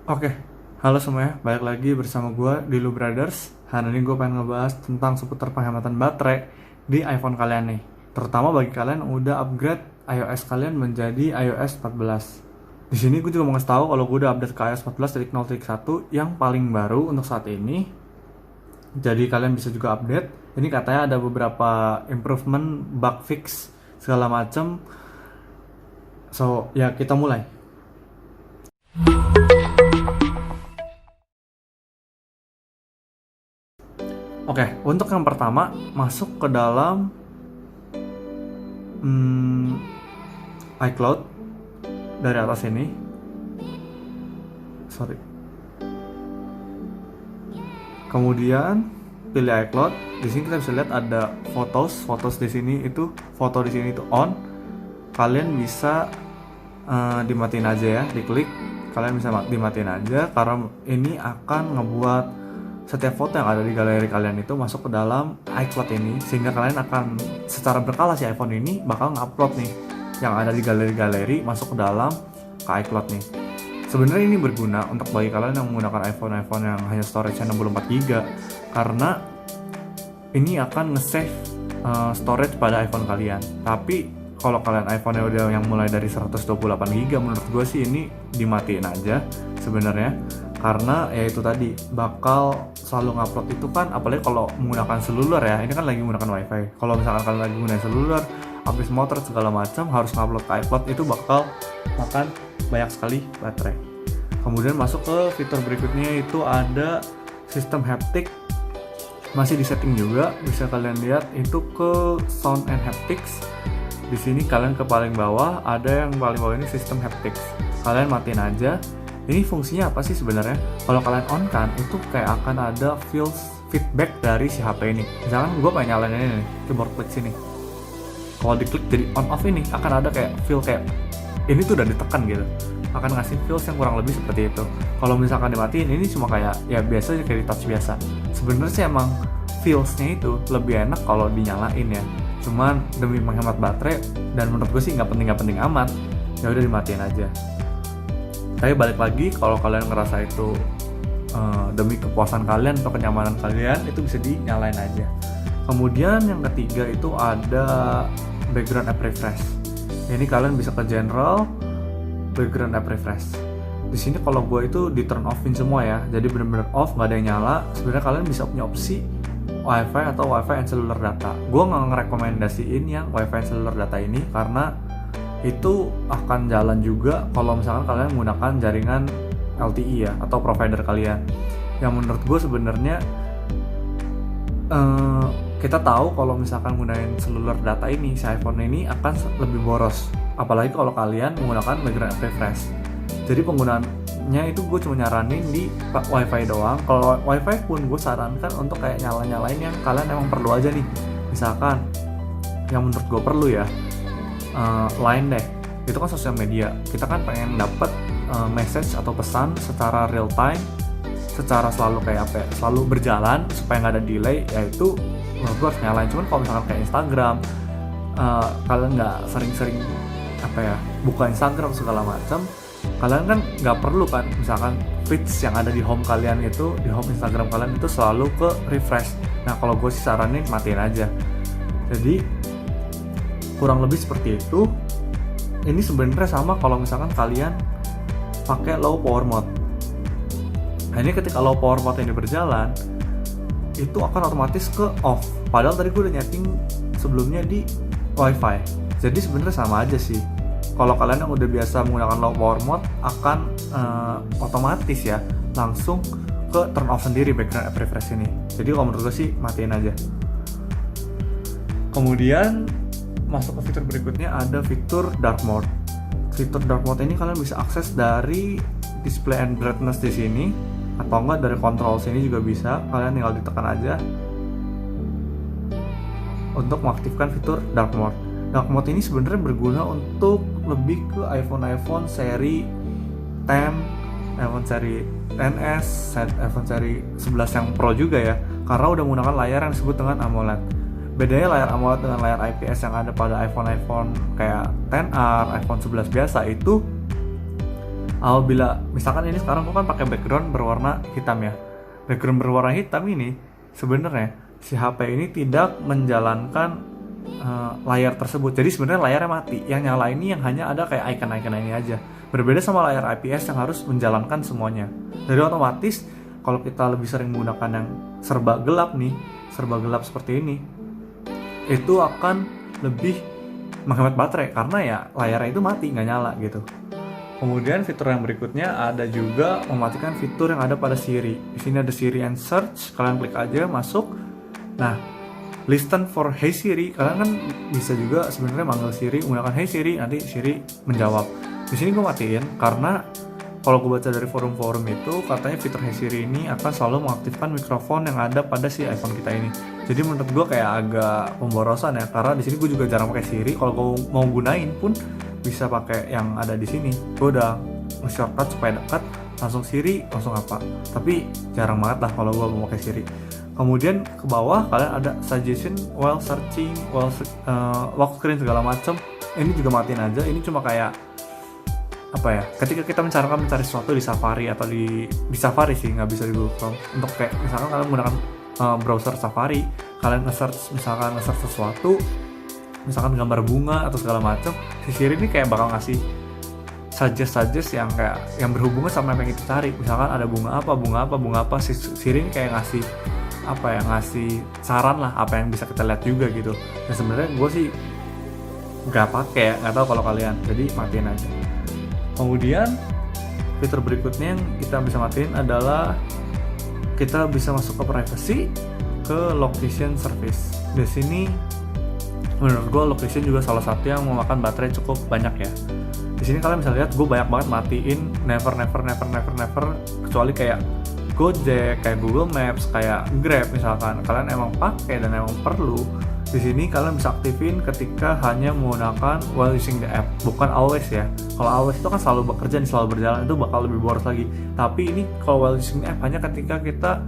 Oke, halo semuanya, balik lagi bersama gue di Lu Brothers. Hari ini gue pengen ngebahas tentang seputar penghematan baterai di iPhone kalian nih. Terutama bagi kalian yang udah upgrade iOS kalian menjadi iOS 14. Di sini gue juga mau ngasih tahu kalau gue udah update ke iOS 14 dari 0.1 yang paling baru untuk saat ini. Jadi kalian bisa juga update. Ini katanya ada beberapa improvement, bug fix, segala macem. So, ya kita mulai. Oke, untuk yang pertama masuk ke dalam iCloud dari atas ini. Sorry. Kemudian pilih iCloud. Di sini kita bisa lihat ada fotos di sini itu foto di sini itu on. Kalian bisa dimatiin aja ya, diklik. Kalian bisa dimatiin aja karena ini akan ngebuat setiap foto yang ada di galeri kalian itu masuk ke dalam iCloud ini, sehingga kalian akan secara berkala si iPhone ini bakal ngupload nih yang ada di galeri-galeri masuk ke dalam ke iCloud nih. Sebenarnya ini berguna untuk bagi kalian yang menggunakan iPhone yang hanya storage-nya 64GB, karena ini akan nge-save storage pada iPhone kalian. Tapi kalau kalian iPhone-nya udah yang mulai dari 128GB, menurut gue sih ini dimatiin aja sebenarnya. Karena ya itu tadi bakal selalu ngupload itu kan, apalagi kalau menggunakan seluler ya, ini kan lagi menggunakan wifi. Kalau misalkan kalian lagi menggunakan seluler, habis motor segala macam harus ngupload ke iCloud, itu bakal makan banyak sekali baterai. Kemudian masuk ke fitur berikutnya, itu ada sistem haptic. Masih di setting juga, bisa kalian lihat itu ke sound and haptics. Di sini kalian ke paling bawah, ada yang paling bawah ini sistem haptics. Kalian matiin aja. Ini fungsinya apa sih sebenarnya? Kalau kalian on kan, itu kayak akan ada feedback dari si HP ini. Misalkan gue pengen nyalain ini nih, keyboard klik sini. Kalau diklik jadi on off ini, akan ada kayak feel kayak ini tuh udah ditekan gitu. Akan ngasih feels yang kurang lebih seperti itu. Kalau misalkan dimatiin, ini cuma kayak ya biasa aja, kayak di touch biasa. Sebenarnya sih emang feelsnya itu lebih enak kalau dinyalain ya. Cuman demi menghemat baterai, dan menurut gue sih nggak penting amat, ya udah dimatiin aja. Tapi balik lagi, kalau kalian ngerasa itu demi kepuasan kalian atau kenyamanan kalian, itu bisa dinyalain aja. Kemudian yang ketiga itu ada background app refresh. Ini kalian bisa ke general, background app refresh. Di sini kalau gue itu di turn offin semua ya, jadi benar-benar off, nggak ada yang nyala. Sebenarnya kalian bisa punya opsi wifi atau wifi and cellular data. Gue nggak ngerekomendasiin yang wifi and cellular data ini karena itu akan jalan juga kalau misalkan kalian menggunakan jaringan LTE ya, atau provider kalian. Yang menurut gue sebenarnya kita tahu kalau misalkan menggunakan cellular data ini, si iPhone ini akan lebih boros, apalagi kalau kalian menggunakan background refresh. Jadi penggunaannya itu gue cuma nyaranin di wifi doang. Kalau wifi pun gue sarankan untuk kayak nyalain yang kalian emang perlu aja nih. Misalkan yang menurut gue perlu ya, Line deh, itu kan sosial media. Kita kan pengen dapat message atau pesan secara real time, secara selalu kayak apa ya, selalu berjalan supaya nggak ada delay. Yaitu menurut gue harus nyalain. Cuman kalau misalkan kayak Instagram, kalian nggak sering-sering apa ya, buka Instagram segala macam, kalian kan nggak perlu kan misalkan feeds yang ada di home kalian itu, di home Instagram kalian itu selalu ke refresh. Nah kalau gue sih saranin matiin aja. Jadi kurang lebih seperti itu. Ini sebenarnya sama kalau misalkan kalian pakai low power mode. Nah ini ketika low power mode ini berjalan, itu akan otomatis ke off. Padahal tadi gue udah nyeting sebelumnya di wifi. Jadi sebenarnya sama aja sih. Kalau kalian yang udah biasa menggunakan low power mode, akan otomatis ya langsung ke turn off sendiri background app refresh ini. Jadi kalau menurut gue sih matiin aja. Kemudian masuk ke fitur berikutnya, ada fitur dark mode. Fitur dark mode ini kalian bisa akses dari display and brightness di sini, atau enggak dari control sini juga bisa. Kalian tinggal ditekan aja untuk mengaktifkan fitur dark mode. Dark mode ini sebenarnya berguna untuk lebih ke iPhone seri 10, iPhone seri XS, iPhone seri 11 yang Pro juga ya, karena udah menggunakan layar yang disebut dengan AMOLED. Bedanya layar AMOLED dengan layar IPS yang ada pada iPhone kayak XR, iPhone 11 biasa itu Apabila misalkan ini sekarang gue kan pakai background berwarna hitam ya. Background berwarna hitam ini sebenarnya si HP ini tidak menjalankan layar tersebut. Jadi sebenarnya layarnya mati. Yang nyala ini yang hanya ada kayak icon-icon ini aja. Berbeda sama layar IPS yang harus menjalankan semuanya. Jadi otomatis kalau kita lebih sering menggunakan yang serba gelap nih, serba gelap seperti ini, itu akan lebih menghemat baterai karena ya layarnya itu mati, nggak nyala gitu. Kemudian fitur yang berikutnya ada juga mematikan fitur yang ada pada Siri. Di sini ada Siri and Search, kalian klik aja masuk. Nah, listen for Hey Siri, kalian kan bisa juga sebenarnya manggil Siri menggunakan Hey Siri, nanti Siri menjawab. Di sini gue matiin karena kalau gue baca dari forum-forum itu katanya fitur Hey Siri ini akan selalu mengaktifkan mikrofon yang ada pada si iPhone kita ini. Jadi menurut gue kayak agak pemborosan ya, karena di sini gue juga jarang pakai Siri. Kalau gue mau gunain pun bisa pakai yang ada di sini. Gue udah nge-shortcut supaya dekat, langsung Siri, langsung apa. Tapi jarang banget lah kalau gue mau pakai Siri. Kemudian ke bawah kalian ada suggestion while searching, while lock screen segala macam. Ini juga matiin aja. Ini cuma kayak apa ya? Ketika kita mencari sesuatu di Safari atau di Safari sih, nggak bisa di Google Chrome. Untuk kayak misalkan kalian menggunakan browser Safari, kalian nge-search sesuatu, misalkan gambar bunga atau segala macam, si Siri ini kayak bakal ngasih suggest yang kayak yang berhubungan sama apa yang kita cari. Misalkan ada bunga apa, si Siri ini kayak ngasih saran lah apa yang bisa kita lihat juga gitu. Dan sebenarnya gue sih nggak pakai ya, nggak tahu kalau kalian, jadi matiin aja. Kemudian fitur berikutnya yang kita bisa matiin adalah kita bisa masuk ke privacy, ke location service. Di sini menurut gue location juga salah satu yang memakan baterai cukup banyak ya. Di sini kalian bisa lihat gue banyak banget matiin never, kecuali kayak Gojek, kayak Google Maps, kayak Grab misalkan. Kalian emang pakai dan emang perlu, di sini kalian bisa aktifin ketika hanya menggunakan while using the app, bukan always ya. Kalau always itu kan selalu bekerja, selalu berjalan, itu bakal lebih boros lagi. Tapi ini kalau while using the app hanya ketika kita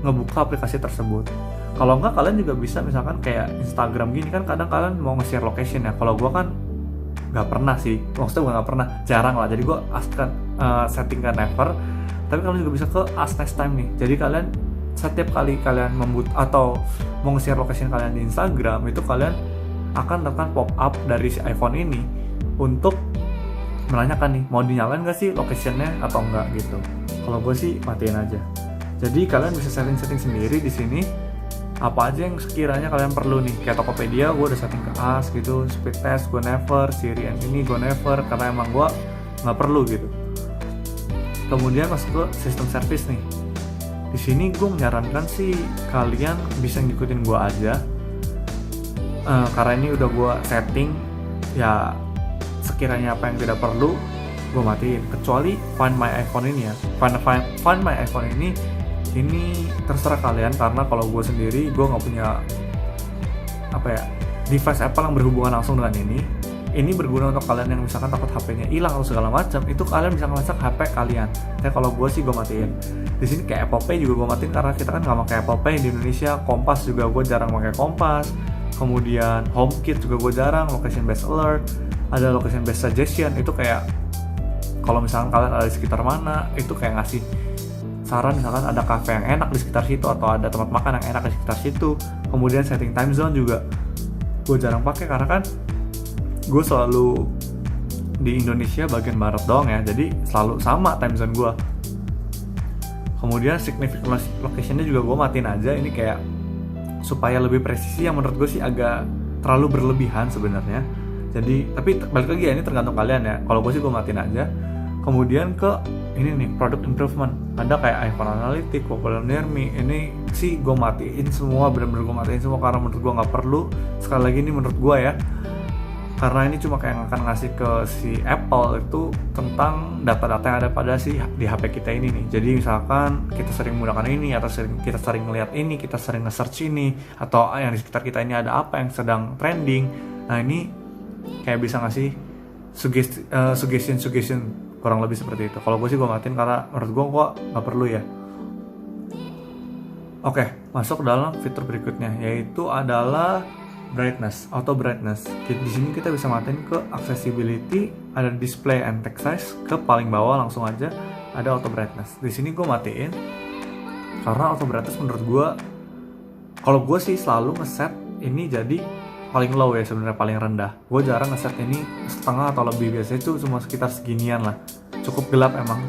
ngebuka aplikasi tersebut. Kalau enggak, kalian juga bisa misalkan kayak Instagram gini kan, kadang kalian mau nge-share location ya. Kalau gue kan nggak pernah sih, maksudnya gue nggak pernah, jarang lah. Jadi gue setting ke never. Tapi kalian juga bisa ke ask next time nih. Jadi kalian setiap kali kalian atau mau nge-share location kalian di Instagram, itu kalian akan tekan pop up dari si iPhone ini untuk menanyakan nih mau dinyalain nggak sih locationnya atau enggak gitu. Kalau gue sih matiin aja. Jadi kalian bisa setting sendiri di sini apa aja yang sekiranya kalian perlu nih. Kayak Tokopedia gue udah setting ke ask gitu, speed test gue never, Siri and ini gue never karena emang gue nggak perlu gitu. Kemudian masuk ke sistem service nih. Di sini gue menyarankan sih kalian bisa ngikutin gue aja, karena ini udah gue setting ya. Sekiranya apa yang tidak perlu gue matiin, kecuali Find My iPhone ini ya. Find My iPhone ini terserah kalian, karena kalau gue sendiri gue nggak punya device Apple yang berhubungan langsung dengan ini. Ini berguna untuk kalian yang misalkan takut HP-nya hilang atau segala macam, itu kalian bisa ngelacak HP kalian. Tapi kalau gue sih gue matiin. Di sini kayak Apple Pay juga gue matiin karena kita kan nggak pakai Apple Pay di Indonesia. Kompas juga gue jarang pakai Kompas. Kemudian HomeKit juga gue jarang. Location Based Alert, ada Location Based Suggestion, itu kayak kalau misalkan kalian ada di sekitar mana, itu kayak ngasih saran misalkan ada cafe yang enak di sekitar situ atau ada tempat makan yang enak di sekitar situ. Kemudian setting time zone juga gue jarang pakai karena kan gue selalu di Indonesia bagian barat doang ya, jadi selalu sama time zone gue. Kemudian significant location-nya juga gue matiin aja, ini kayak supaya lebih presisi, yang menurut gue sih agak terlalu berlebihan sebenarnya. Jadi tapi balik lagi ya, ini tergantung kalian ya. Kalau gue sih gue matiin aja. Kemudian ke ini nih, product improvement, ada kayak iPhone Analytics, Popular Near Me, ini sih gue matiin semua, bener-bener gue matiin semua karena menurut gue nggak perlu. Sekali lagi ini menurut gue ya, karena ini cuma kayak akan ngasih ke si Apple itu tentang data-data yang ada pada di HP kita ini nih. Jadi misalkan kita sering menggunakan ini, atau kita sering melihat ini, kita sering nge-search ini, atau yang di sekitar kita ini ada apa yang sedang trending. Nah ini kayak bisa ngasih suggestion kurang lebih seperti itu. Kalau gue sih gue matiin karena menurut gue nggak perlu ya. Oke, masuk dalam fitur berikutnya, yaitu adalah brightness, auto brightness. Di sini kita bisa matiin ke accessibility ada display and text size, ke paling bawah langsung aja ada auto brightness. Di sini gue matiin karena auto brightness menurut gue, kalau gue sih selalu ngeset ini jadi paling low ya, sebenarnya paling rendah. Gue jarang ngeset ini setengah atau lebih, biasanya itu cuma sekitar seginian lah. Cukup gelap emang,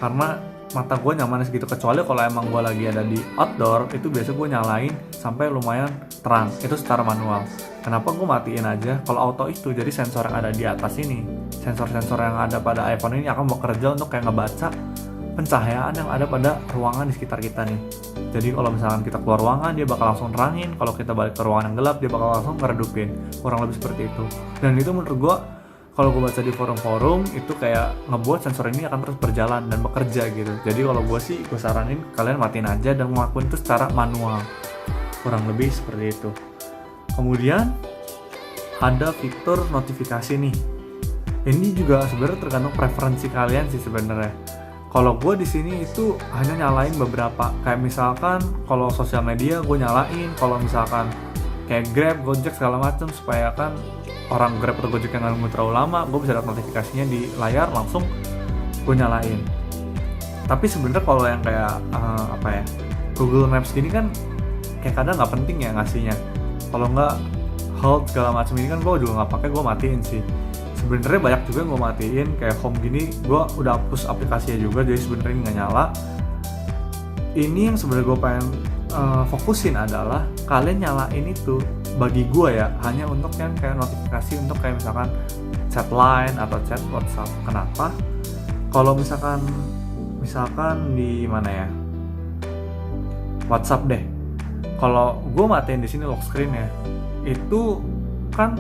karena mata gue nyaman segitu. Kecuali kalau emang gue lagi ada di outdoor, itu biasa gue nyalain sampai lumayan terang, itu secara manual. Kenapa gue matiin aja? Kalau auto itu jadi sensor yang ada di atas ini, sensor-sensor yang ada pada iPhone ini akan bekerja untuk kayak ngebaca pencahayaan yang ada pada ruangan di sekitar kita nih. Jadi kalau misalkan kita keluar ruangan, dia bakal langsung terangin. Kalau kita balik ke ruangan yang gelap, dia bakal langsung ngeredupin. Kurang lebih seperti itu. Dan itu menurut gue, kalau gue baca di forum-forum, itu kayak ngebuat sensor ini akan terus berjalan dan bekerja gitu. Jadi kalau gue sih, gue saranin kalian matiin aja dan ngelakuin itu secara manual. Kurang lebih seperti itu. Kemudian ada fitur notifikasi nih. Ini juga sebenarnya tergantung preferensi kalian sih sebenarnya. Kalau gue di sini itu hanya nyalain beberapa, kayak misalkan kalau sosial media gue nyalain, kalau misalkan kayak Grab, Gojek segala macam, supaya kan orang Grab atau Gojek yang nggak terlalu lama, gue bisa dapat notifikasinya di layar langsung gue nyalain. Tapi sebenarnya kalau yang kayak Google Maps gini kan kayak kadang nggak penting ya ngasihnya. Kalau nggak hold segala macam ini kan gue juga nggak pakai, gue matiin sih. Sebenarnya banyak juga yang gue matiin, kayak home gini gue udah hapus aplikasinya juga, jadi sebenarnya nggak nyala. Ini yang sebenarnya gue pengen fokusin adalah kalian nyalain itu bagi gue ya hanya untuk yang kayak notifikasi untuk kayak misalkan chat line atau chat WhatsApp. Kenapa? Kalau misalkan di mana ya, WhatsApp deh. Kalau gue matiin di sini lock screen ya, itu kan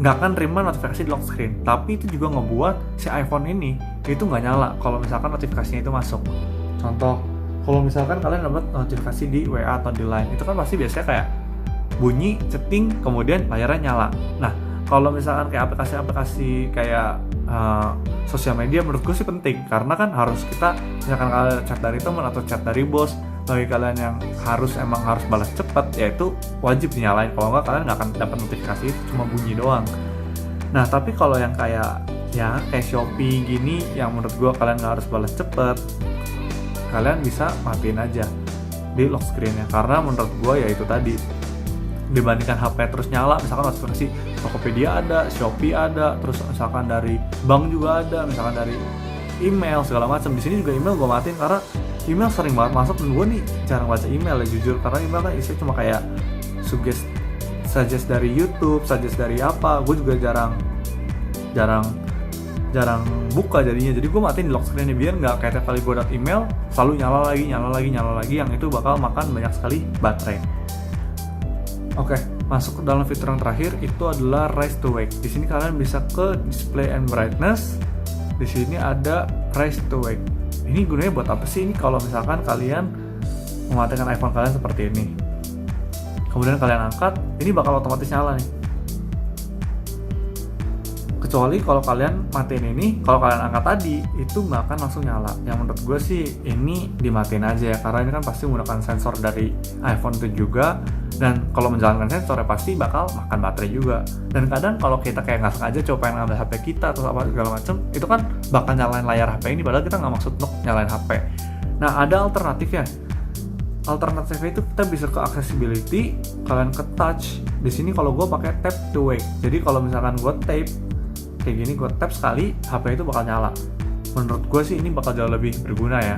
nggak akan terima notifikasi di lock screen, tapi itu juga ngebuat si iPhone ini itu nggak nyala kalau misalkan notifikasinya itu masuk. Contoh, kalau misalkan kalian dapat notifikasi di WA atau di Line, itu kan pasti biasanya kayak bunyi, ceting, kemudian layarnya nyala. Nah, kalau misalkan kayak aplikasi-aplikasi kayak sosial media, menurut gue sih penting, karena kan harus kita, misalkan kalian chat dari teman atau chat dari bos, bagi kalian yang harus balas cepat, yaitu wajib dinyalain. Kalau nggak, kalian nggak akan dapat notifikasi itu, cuma bunyi doang. Nah, tapi kalau yang kayak Shopee gini, yang menurut gue kalian nggak harus balas cepat, kalian bisa matiin aja di lock screen-nya. Karena menurut gue ya itu tadi, dibandingkan HP terus nyala, misalkan notifikasi Tokopedia ada, Shopee ada, terus misalkan dari bank juga ada, misalkan dari email segala macam. Di sini juga email gue matiin karena email sering banget masuk, dan gue nih jarang baca email ya jujur, karena email kan isinya cuma kayak suggest dari YouTube, suggest dari apa, gue juga jarang buka jadinya. Jadi gue matiin di lock screen-nya biar nggak kayak tiap kali gue dapet email selalu nyala lagi, yang itu bakal makan banyak sekali baterai. Oke, masuk ke dalam fitur yang terakhir, itu adalah Rise to Wake. Di sini kalian bisa ke display and brightness. Di sini ada Rise to Wake. Ini gunanya buat apa sih? Ini kalau misalkan kalian mematikan iPhone kalian seperti ini, kemudian kalian angkat, ini bakal otomatis nyala nih. Kecuali kalau kalian matiin ini, kalau kalian angkat tadi, itu nggak akan langsung nyala. Yang menurut gue sih ini dimatiin aja ya, karena ini kan pasti menggunakan sensor dari iPhone itu juga, dan kalau menjalankan sensor ya pasti bakal makan baterai juga. Dan kadang kalau kita kayak nggak sengaja coba pengen ngambil HP kita atau apa segala macem, itu kan bakal nyalain layar HP ini, padahal kita nggak maksud untuk nyalain HP. Nah, ada alternatifnya. Alternatifnya itu kita bisa ke accessibility, kalian ke touch. Di sini kalau gue pakai tap to wake. Jadi kalau misalkan gue tap kayak gini, gue tap sekali, HP itu bakal nyala. Menurut gue sih ini bakal jauh lebih berguna ya.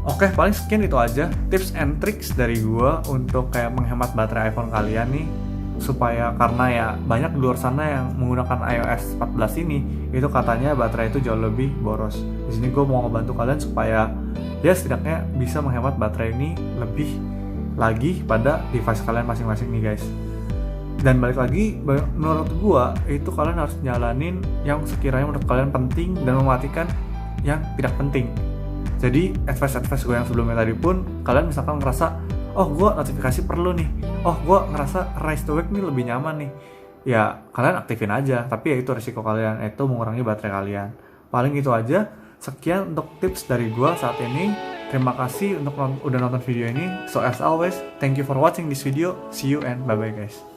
Oke, paling sekian itu aja tips and tricks dari gue untuk kayak menghemat baterai iPhone kalian nih, supaya karena ya banyak di luar sana yang menggunakan iOS 14 ini, itu katanya baterai itu jauh lebih boros. Di sini gue mau ngebantu kalian supaya ya setidaknya bisa menghemat baterai ini lebih lagi pada device kalian masing-masing nih guys. Dan balik lagi, menurut gua itu kalian harus jalanin yang sekiranya menurut kalian penting dan mematikan yang tidak penting. Jadi advice gue yang sebelumnya tadi pun, kalian misalkan ngerasa, oh gua notifikasi perlu nih, oh gua ngerasa Rise to Wake nih lebih nyaman nih, ya kalian aktifin aja. Tapi ya itu risiko kalian, itu mengurangi baterai kalian. Paling itu aja. Sekian untuk tips dari gua saat ini. Terima kasih untuk udah nonton video ini. So as always, thank you for watching this video. See you and bye bye guys.